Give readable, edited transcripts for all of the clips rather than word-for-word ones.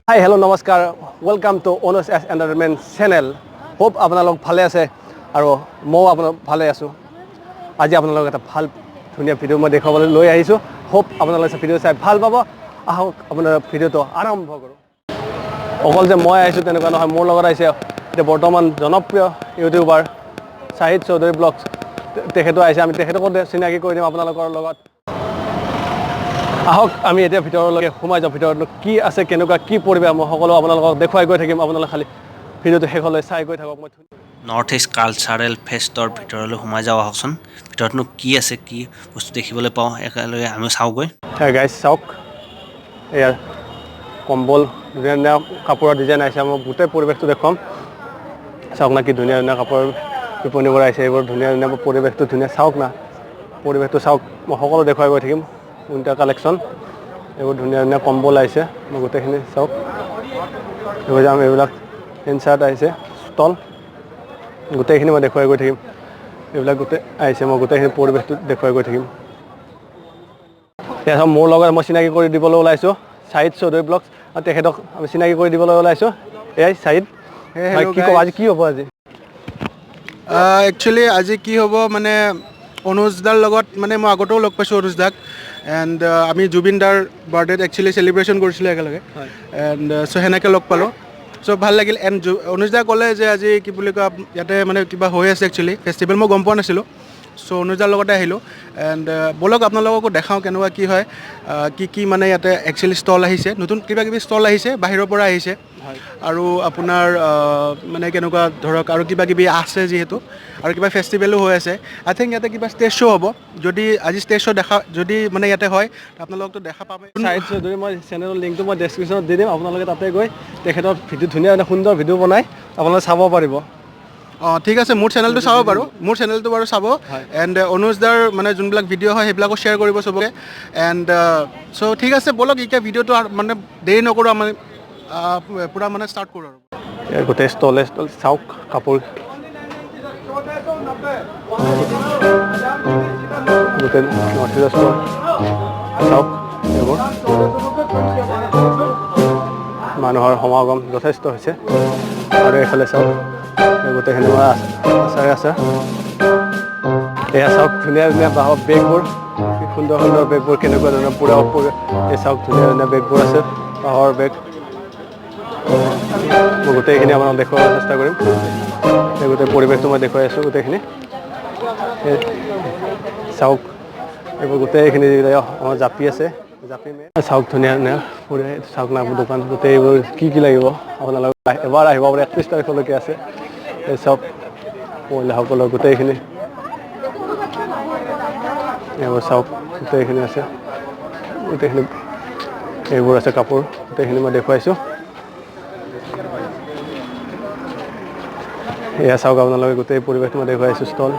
Hi hello' নমস্কাৰ welcome to Anuj S entertainment channel hope আপোনালোক ভালে আছে আৰু ময়ো আপোনালোক ভালে আছোঁ আজি আপোনালোকক এটা ভাল ধুনীয়া ভিডিঅ' মই দেখুৱাবলৈ লৈ আহিছোঁ হোপ আপোনালোকে ভিডিঅ' চাই ভাল পাব আহক আপোনাৰ ভিডিঅ'টো আৰম্ভ কৰোঁ অকল যে মই আহিছোঁ তেনেকুৱা নহয় মোৰ লগত আহিছে এতিয়া বৰ্তমান জনপ্ৰিয় ইউটিউবাৰ চাহিদ চৌধুৰী ব্লগছ তেখেতো আহিছে আমি তেখেতকো চিনাকি কৰি দিম আপোনালোকৰ লগত আহক আমি এতিয়া ভিতৰলৈকে সোমাই যাওঁ ভিতৰত কি আছে কেনেকুৱা কি পৰিৱেশ মই সকলো আপোনালোকক দেখুৱাই গৈ থাকিম আপোনালোকে খালি ভিডিঅ'টো শেষলৈ চাই গৈ থাকক মই নৰ্থ ইষ্ট কালচাৰেল ফেষ্টৰ ভিতৰলৈ সোমাই যাওঁ আহকচোন ভিতৰতনো কি আছে কি বস্তু দেখিবলৈ পাওঁ একেলগে আমি চাওঁগৈ গাইজ চাওক এয়া কম্বল ধুনীয়া ধুনীয়া কাপোৰৰ ডিজাইন আহিছে মই গোটেই পৰিৱেশটো দেখুৱাম চাওক না কি ধুনীয়া ধুনীয়া কাপোৰ বিপণীবোৰ আহিছে এইবোৰ ধুনীয়া ধুনীয়া পৰিৱেশটো ধুনীয়া চাওক না পৰিৱেশটো চাওক মই সকলো দেখুৱাই গৈ থাকিম উইণ্টাৰ কালেকশ্যন এইবোৰ ধুনীয়া ধুনীয়া কম্বল আহিছে মই গোটেইখিনি চাওক এইবোৰ যাম এইবিলাক ইনচাৰ্ট আহিছে ষ্টল গোটেইখিনি মই দেখুৱাই গৈ থাকিম এইবিলাক গোটেই আহিছে মই গোটেইখিনি পৰিৱেশটো দেখুৱাই গৈ থাকিম এতিয়া মোৰ লগত মই চিনাকি কৰি দিবলৈ ওলাইছোঁ চাহিদ চৌধুৰী ব্লগছ আৰু তেখেতক আমি চিনাকি কৰি দিবলৈ ওলাইছোঁ এয়াই চাহিদ কি ক'ব আজি কি হ'ব আজি একচুৱেলি আজি কি হ'ব মানে অনুজদাৰ লগত মানে মই আগতেও লগ পাইছোঁ অনুজদাক এণ্ড আমি জুবিন দাৰ বাৰ্থডেত একচুৱেলি চেলিব্ৰেশ্যন কৰিছিলোঁ একেলগে এণ্ড চ' সেনেকৈ লগ পালোঁ চ' ভাল লাগিল এণ্ড অনুজদাই ক'লে যে আজি কি বুলি কয় ইয়াতে মানে কিবা হৈ আছে একচুৱেলি ফেষ্টিভেল মই গম পোৱা নাছিলোঁ চ' অনুজদাৰ লগতে আহিলোঁ এণ্ড ব'লক আপোনালোককো দেখাওঁ কেনেকুৱা কি হয় কি মানে ইয়াতে একচুৱেলি ষ্টল আহিছে নতুন কিবা কিবি ষ্টল আহিছে বাহিৰৰ পৰা আহিছে আৰু আপোনাৰ মানে কেনেকুৱা ধৰক আৰু কিবা কিবি আছে যিহেতু আৰু কিবা ফেষ্টিভেলো হৈ আছে আই থিংক ইয়াতে কিবা ষ্টেজ শ্ব' হ'ব যদি আজি ষ্টেজ শ্ব' দেখা যদি মানে ইয়াতে হয় আপোনালোকতো দেখা পাব চাহিদ চৌধুৰী মই চেনেলৰ লিংকটো মই ডেছক্ৰিপশ্যনত দি দিম আপোনালোকে তাতে গৈ তেখেতৰ ভিডিঅ' ধুনীয়া সুন্দৰ ভিডিঅ' বনাই আপোনালোকে চাব পাৰিব অঁ ঠিক আছে মোৰ চেনেলটো চাব বাৰু মোৰ চেনেলটো বাৰু চাব এণ্ড অনুজদাৰ মানে যোনবিলাক ভিডিঅ' হয় সেইবিলাকো শ্বেয়াৰ কৰিব চবকে এণ্ড চ' ঠিক আছে ব'লক এতিয়া ভিডিঅ'টো মানে দেৰি নকৰোঁ আমি পূৰা মানে ষ্টাৰ্ট কৰোঁ আৰু গোটেই ষ্টলে চাওক কাপোৰ গোটেই নৰ্থ ইষ্ট ষ্টল চাওক এইবোৰ মানুহৰ সমাগম যথেষ্ট হৈছে আৰু এইফালে চাওক গোটেইখিনি আচাৰে আছে এয়া চাওক ধুনীয়া ধুনীয়া বাঁহৰ বেগবোৰ সুন্দৰ সুন্দৰ বেগবোৰ কেনেকুৱা ধৰণৰ পূৰা এই চাওক ধুনীয়া ধুনীয়া বেগবোৰ আছে বাঁহৰ বেগ মই গোটেইখিনি আপোনাক দেখুৱাবলৈ চেষ্টা কৰিম এই গোটেই পৰিৱেশটো মই দেখুৱাই আছোঁ গোটেইখিনি চাওক এইবোৰ গোটেইখিনি আমাৰ জাপি আছে জাপি চাওক ধুনীয়া ধুনীয়া চাওক না দোকান গোটেই এইবোৰ কি লাগিব আপোনালোক এবাৰ আহিব পাৰে 31 তাৰিখলৈকে আছে এই চব মহিলাসকলৰ গোটেইখিনি এইবোৰ চাওক গোটেইখিনি আছে গোটেইখিনি এইবোৰ আছে কাপোৰ গোটেইখিনি মই দেখুৱাইছোঁ এয়া চাওক আপোনালোকে গোটেই পৰিৱেশটো মই দেখুৱাইছোঁ ষ্টল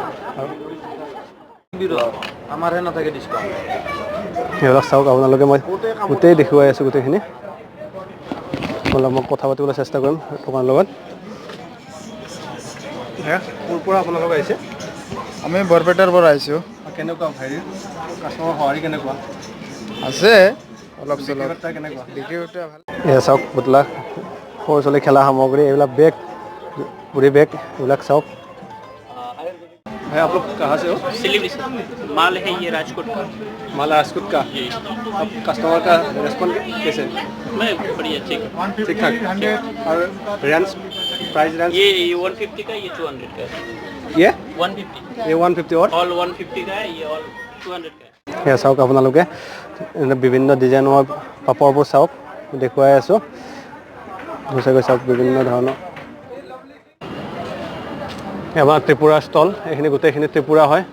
আমাৰহে নাথাকে ডিছকাউণ্ট সেইবিলাক চাওক আপোনালোকে মই গোটেই দেখুৱাই আছোঁ গোটেইখিনি অলপ মই কথা পাতিবলৈ চেষ্টা কৰিম দোকানৰ লগত ক'ৰ পৰা আপোনালোক আহিছে আমি বৰপেটাৰ পৰা আহিছোঁ কেনেকুৱা হেৰি কাষ্টমাৰ সঁহাৰি কেনেকুৱা আছে অলপ চলপ কেনেকুৱা বিক্ৰীটা ভাল এয়া চাওক পুতলা সৰু ছোৱালী খেলা সামগ্ৰী এইবিলাক বেগ बुरी बैग ब्लैक शॉप है आप लोग कहाँ से हो सिलीगुड़ी से माल है ये राजकोट का माल राजकोट का अब कस्टमर का रेस्पॉन्स कैसे मैं बढ़िया ठीक ठाक और रेंज प्राइस रेंज ये 150 का ये 200 का ये 150 ये 150 और ऑल 150 का है ये ऑल 200 का है চাওক আপোনালোকে বিভিন্ন ডিজাইনৰ পাপৰবোৰ চাওক দেখুৱাই আছোঁ ধুনীয়াকৈ চাওক বিভিন্ন ধৰণৰ এবাৰ ত্ৰিপুৰা ষ্টল এইখিনি গোটেইখিনি ত্ৰিপুৰা হয়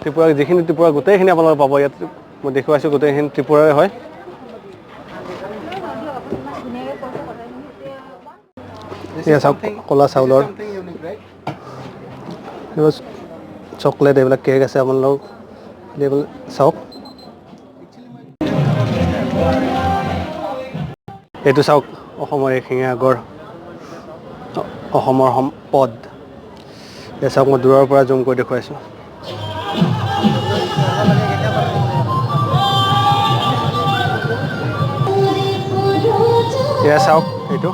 ত্ৰিপুৰা যিখিনি ত্ৰিপুৰা গোটেইখিনি আপোনালোকে পাব ইয়াত মই দেখুৱাইছোঁ গোটেইখিনি ত্ৰিপুৰাৰে হয় এয়া চাওক ক'লা চাউলৰ এইবোৰ চকলেট এইবিলাক কেক আছে আপোনালোক এইবোৰ চাওক এইটো চাওক অসমৰ এশিঙীয়া গড় অসমৰ সম্পদ এই চাওক মই দূৰৰ পৰা জুম কৰি দেখুৱাইছোঁ এয়া চাওক এইটো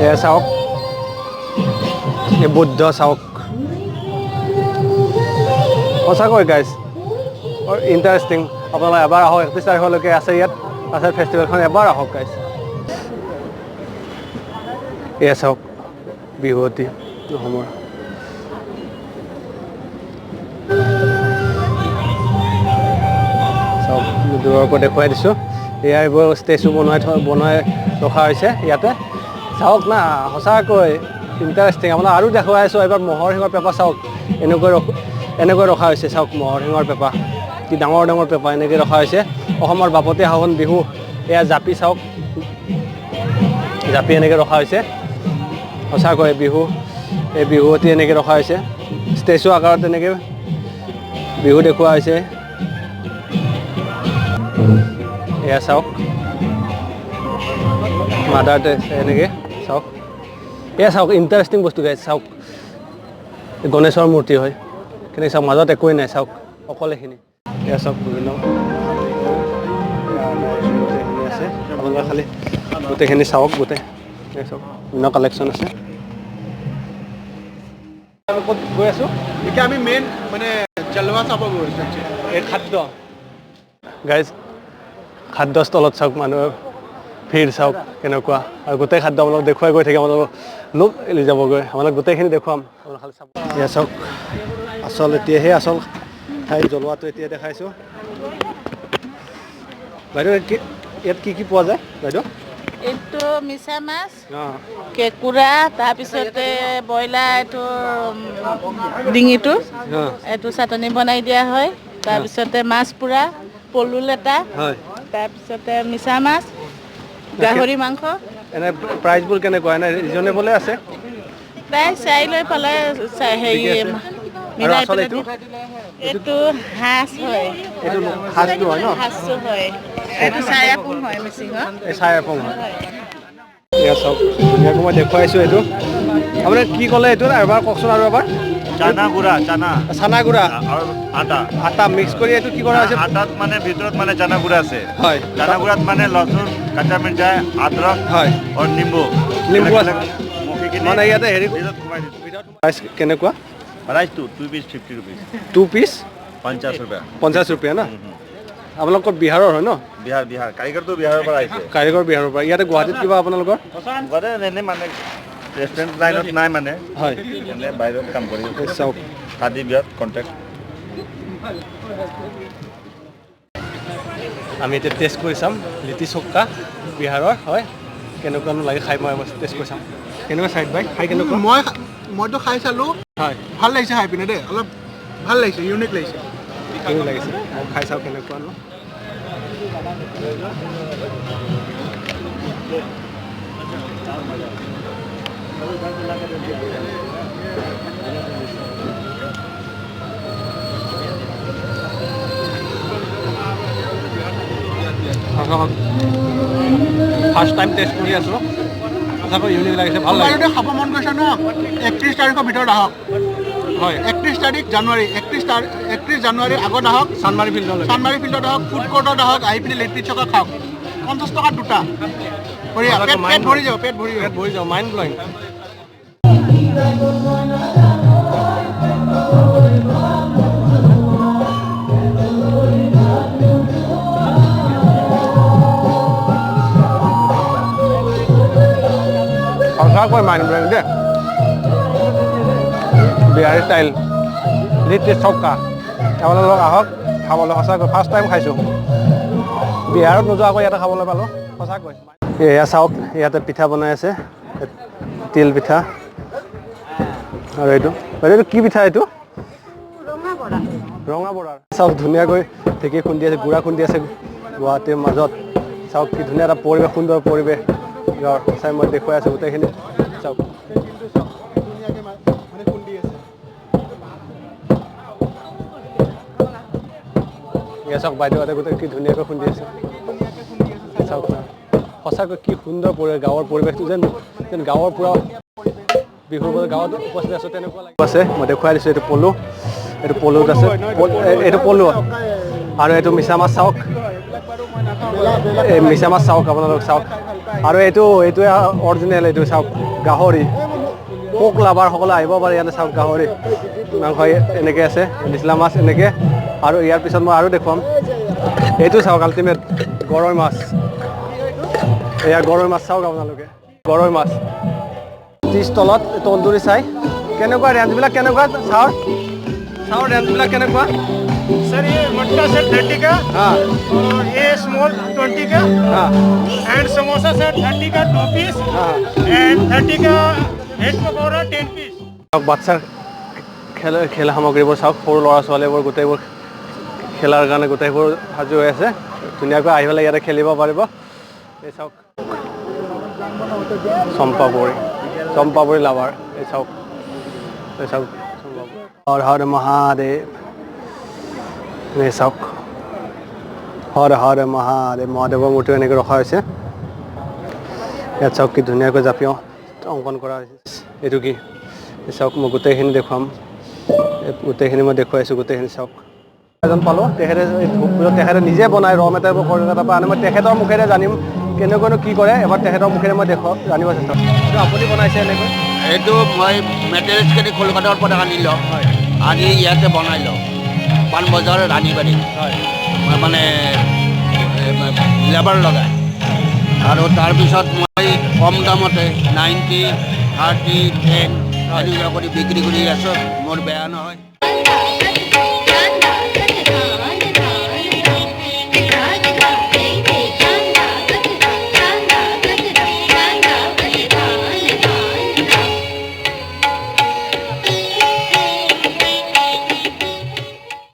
এয়া চাওক এই বুদ্ধ চাওক সঁচাকৈ গাইজ ইণ্টাৰেষ্টিং আপোনালোকে এবাৰ আহক 31 তাৰিখলৈকে আছে ইয়াত আচাৰ ফেষ্টিভেলখন এবাৰ আহক গাইজ এয়া চাওক বিহুৱতী অসমৰ চাওক দূৰৰ পৰা দেখুৱাই দিছোঁ এয়া এইবোৰ ষ্টেচু বনাই ৰখা হৈছে ইয়াতে চাওক না সঁচাকৈ ইণ্টাৰেষ্টিং আপোনাক আৰু দেখুৱাই আছোঁ এবাৰ ম'হৰ শিঙৰ পেপা চাওক এনেকৈ ৰখা হৈছে চাওক ম'হৰ শিঙৰ পেপা কি ডাঙৰ ডাঙৰ পেপা এনেকৈ ৰখা হৈছে অসমৰ বাপতি সাহোন বিহু এয়া জাপি চাওক জাপি এনেকৈ ৰখা হৈছে সঁচাকৈ বিহু এই বিহুৱতী এনেকৈ ৰখা হৈছে ষ্টেচু আকাৰত এনেকৈ বিহু দেখুওৱা হৈছে এয়া চাওক মাদাৰ এনেকৈ চাওক এয়া চাওক ইণ্টাৰেষ্টিং বস্তু গাইজ চাওক গণেশৰ মূৰ্তি হয় কেনেকৈ চাওক মাজত একোৱেই নাই চাওক অকল এইখিনি এয়া চাওক বিভিন্ন গোটেইখিনি আছে আপোনালোকে খালি গোটেইখিনি চাওক গোটেই চাওক বিভিন্ন কালেকশ্যন আছে ক'ত গৈ আছোঁ এতিয়া আমি মেইন মানে জলৱা চাব গৈছোঁ এই খাদ্য গাইজ খাদ্যস্থলত চাওক মানুহৰ ভিৰ চাওক কেনেকুৱা আৰু গোটেই খাদ্য আপোনালোক দেখুৱাই গৈ থাকে আপোনালোক লোক এলি যাবগৈ আপোনালোক গোটেইখিনি দেখুৱাম আপোনালোক খালি চাব এয়া চাওক আচল এতিয়াহে আচল ঠাই জ্বলোৱাটো এতিয়া দেখাইছোঁ বাইদেউ ইয়াত কি পোৱা যায় বাইদেউ এইটো মিছা মাছ অঁ কেঁকুৰা তাৰপিছতে ব্ৰইলাৰ এইটো ডিঙিটো অঁ এইটো চাটনি বনাই দিয়া হয় তাৰপিছতে মাছ পুৰা পলু লেটা হয় তাৰপিছতে মিছা মাছ গাহৰি মাংস এনে প্ৰাইচবোৰ কেনেকুৱা এনে ৰিজনেবলে আছে প্ৰায় চাই লৈ পেলাই হেৰি মিলাই আচল পেলাই এইটো সাজ হয় এইটো সাজটো হয় ন সাজটো হয় এইটো চায়াপুং হয় মিচিঙৰ এই চাই আপং হয় এয়া চাওক ধুনীয়াকৈ মই দেখুৱাইছোঁ এইটো আপুনি কি ক'লে এইটো এবাৰ কওকচোন আৰু এবাৰ চানা গুড়া চানা চানা গুড়া আৰু আটা আটা মিক্স কৰি এইটো কি কৰা হৈছে আটাত মানে ভিতৰত মানে চানা গুড়া আছে হয় চানা গুড়াত মানে লচুন কাঁচা মিৰ্চাই আদৰক হয় আৰু নিম্বু নিম্বু আছে মুখিখিনি মানে ইয়াতে হেৰি ভিতৰত সোমাই দিছোঁ প্ৰাইচ কেনেকুৱা প্ৰাইচটো 2 পিচ 50 rupees 2 পিচ 50 रुपया 50 रुपया না আপোনালোকৰ বিহাৰৰ হয় ন বিহাৰ কাৰিকৰটো বিহাৰৰ পৰা আহিছে কাৰিকৰ বিহাৰৰ পৰা ইয়াতে গুৱাহাটীত কিবা আপোনালোকৰ গুৱাহাটীত এনে মানে ৰেষ্টুৰেণ্ট লাইনত নাই মানে হয় এনে বাহিৰত কাম কৰি চাওক শাদী বিয়াত কণ্টেক্ট আমি এতিয়া টেষ্ট কৰি চাম লিটি চক্কা বিহাৰৰ হয় কেনেকুৱানো লাগে খাই মই টেষ্ট কৰি চাম কেনেকুৱা চাইড বাই খাই কেনেকুৱা মইতো খাই চালোঁ হয় ভাল লাগিছে খাই পিনে দেই অলপ ভাল লাগিছে ইউনিক লাগিছে কেনেকুৱা লাগিছে মই খাই চাওঁ কেনেকুৱানো ফাৰ্ষ্ট টাইম টেষ্ট কৰি আছোঁ সঁচাকৈ ইউনিক লাগিছে ভাল লাগিছে যদি খাব মন গৈছে ন 31 তাৰিখৰ ভিতৰত আহক হয় 31 তাৰিখ জানুৱাৰী 31 জানুৱাৰীৰ আগত আহক চানমাৰী ফিল্ডত আহক ফুড কৰ্টত আহক আহি পিনে লিট্টি চকা খাওক 50 টকাত দুটা বঢ়িয়া পেট ভৰি যাব পেট ভৰি যাব মাইণ্ড ব্লয়িং সঁচাকৈ মাইণ্ড ব্লয়িং দেই বিহাৰী ষ্টাইল লিট্টি চক্কা আপোনালোক আহক খাবলৈ সঁচাকৈ ফাৰ্ষ্ট টাইম খাইছোঁ বিহাৰত নোযোৱাকৈ ইয়াতে খাবলৈ পালোঁ সঁচাকৈ এয়া চাওক ইয়াতে পিঠা বনাই আছে তিল পিঠা আৰু এইটো এইটো কি পিঠা এইটো ৰঙা বৰা চাওক ধুনীয়াকৈ ঢেঁকী খুন্দি আছে গুড়া খুন্দি আছে গুৱাহাটীৰ মাজত চাওক কি ধুনীয়া এটা পৰিৱেশ সুন্দৰ পৰিৱেশ গাঁৱৰ চাই মই দেখুৱাই আছোঁ গোটেইখিনি চাওক এয়া চাওক বাইদেউহঁতে গোটেই কি ধুনীয়াকৈ খুন্দি আছে চাওক সঁচাকৈ কি সুন্দৰ পৰিৱেশ গাঁৱৰ পৰিৱেশটো যেন গাঁৱৰ পূৰা বিহুৰ গাঁৱত উপস্থিত আছোঁ তেনেকুৱা লাগিব আছে মই দেখুৱাই দিছোঁ এইটো পলুত আছে এইটো পলু আৰু এইটো মিছা মাছ চাওক, এই মিছা মাছ চাওক আপোনালোক চাওক। আৰু এইটোৱে অৰিজিনেল, এইটো চাওক গাহৰি। পোক লাভাৰসকলে আহিব পাৰে ইয়াতে চাওক, গাহৰি মাংস এনেকৈ আছে, নিচলা মাছ এনেকৈ। আৰু ইয়াৰ পিছত মই আৰু দেখুৱাম, এইটো চাওক আল্টিমেট গৰৈ মাছ। এয়া গৰৈ মাছ চাওক আপোনালোকে, গৰৈ মাছ 30 তলত তন্দুৰী চাই। কেনেকুৱা ৰেঞ্জবিলাক কেনেকুৱা চাওক ৰেঞ্জবিলাক কেনেকুৱা? सर ये मटका सेट 30 का हाँ और ये स्मॉल 20 का हाँ एंड समोसा सेट 30 का 2 पीस हाँ। एंड 30 का वेज पकौड़ा 10 पीस। চাওক বাচ্চাৰ খেলা সামগ্ৰীবোৰ চাওক, সৰু ল'ৰা ছোৱালীবোৰ গোটেইবোৰ খেলাৰ কাৰণে গোটেইবোৰ সাজু হৈ আছে। ধুনীয়াকৈ আহি পেলাই ইয়াতে খেলিব পাৰিব। এই চাওক চম্পাপুৰি লাভাৰ, এই চাওক হৰ হৰ মহাদেৱ। এই চাওক হৰ হৰ মহাদেৱ, মহাদেৱৰ মূৰ্তি এনেকৈ ৰখা হৈছে। ইয়াত চাওক কি ধুনীয়াকৈ জাপিও অংকন কৰা হৈছে। এইটো কি চাওক, মই গোটেইখিনি দেখুৱাম, গোটেইখিনি মই দেখুৱাইছোঁ গোটেইখিনি চাওক। এজন পালোঁ, তেখেতে নিজে বনাই ৰ মেটেৰিয়েলবোৰ কলকাতাৰ পৰা আনে। মই তেখেতৰ মুখেৰে জানিম কেনেকৈনো কি কৰে, এবাৰ তেখেতৰ মুখেৰে মই জানিব চেষ্টা কৰিম। এইটো আপুনি বনাইছে এনেকৈ? এইটো মই মেটেৰিয়েলছখিনি কলকাতাৰ পৰা আনি লওঁ, আনি ইয়াতে বনাই লওঁ পাণবজাৰ ৰাণীবাৰী। মই মানে লেবাৰ লগাই, আৰু তাৰপিছত মই কম দামতে 90, 30, 10 এনেকুৱা কৰি বিক্ৰী কৰি আছোঁ। মোৰ বেয়া নহয়।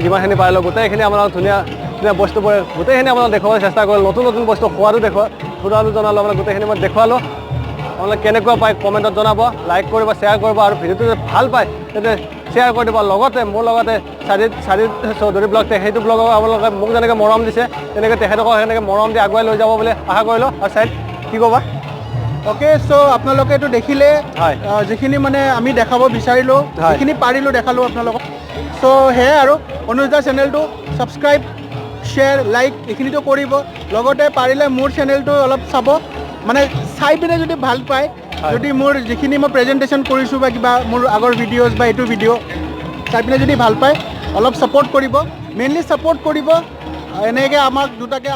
যিমানখিনি পাৰিলোঁ গোটেইখিনি আপোনালোক ধুনীয়া ধুনীয়া বস্তুবোৰ গোটেইখিনি আপোনালোক দেখুৱাবলৈ চেষ্টা কৰিলোঁ। নতুন নতুন বস্তু খোৱাটো ফুৰাটো জনালোঁ, আপোনালোক গোটেইখিনি মই দেখুৱালোঁ। আপোনালোকে কেনেকুৱা পায় কমেণ্টত জনাব, লাইক কৰিব, শ্বেয়াৰ কৰিব, আৰু ভিডিঅ'টো যদি ভাল পায় তেন্তে শ্বেয়াৰ কৰি দিব। লগতে মোৰ লগতে চাৰিত চৌধুৰী ব্লগ, সেইটো ব্লগক আপোনালোকে মোক যেনেকৈ মৰম দিছে তেনেকৈ তেখেতকো সেনেকৈ মৰম দি আগুৱাই লৈ যাব বুলি আশা কৰিলোঁ। আৰু চাইড কি ক'বা? অ'কে, চ' আপোনালোকে এইটো দেখিলে, হয়। যিখিনি মানে আমি দেখাব বিচাৰিলোঁ হয়। যিখিনি পাৰিলোঁ দেখালোঁ আপোনালোকক। চ' সেয়াই আৰু অনুজ দা চেনেলটো ছাবস্ক্ৰাইব, শ্বেয়াৰ, লাইক এইখিনিতো কৰিব। লগতে পাৰিলে মোৰ চেনেলটো অলপ চাব, মানে চাই পিনে যদি ভাল পায়, যদি মোৰ যিখিনি মই প্ৰেজেণ্টেশ্যন কৰিছোঁ বা কিবা মোৰ আগৰ ভিডিঅ'জ বা এইটো ভিডিঅ' চাই পিনে যদি ভাল পায় অলপ ছাপোৰ্ট কৰিব, মেইনলি ছাপোৰ্ট কৰিব। এনেকৈ আমাক দুটাকৈ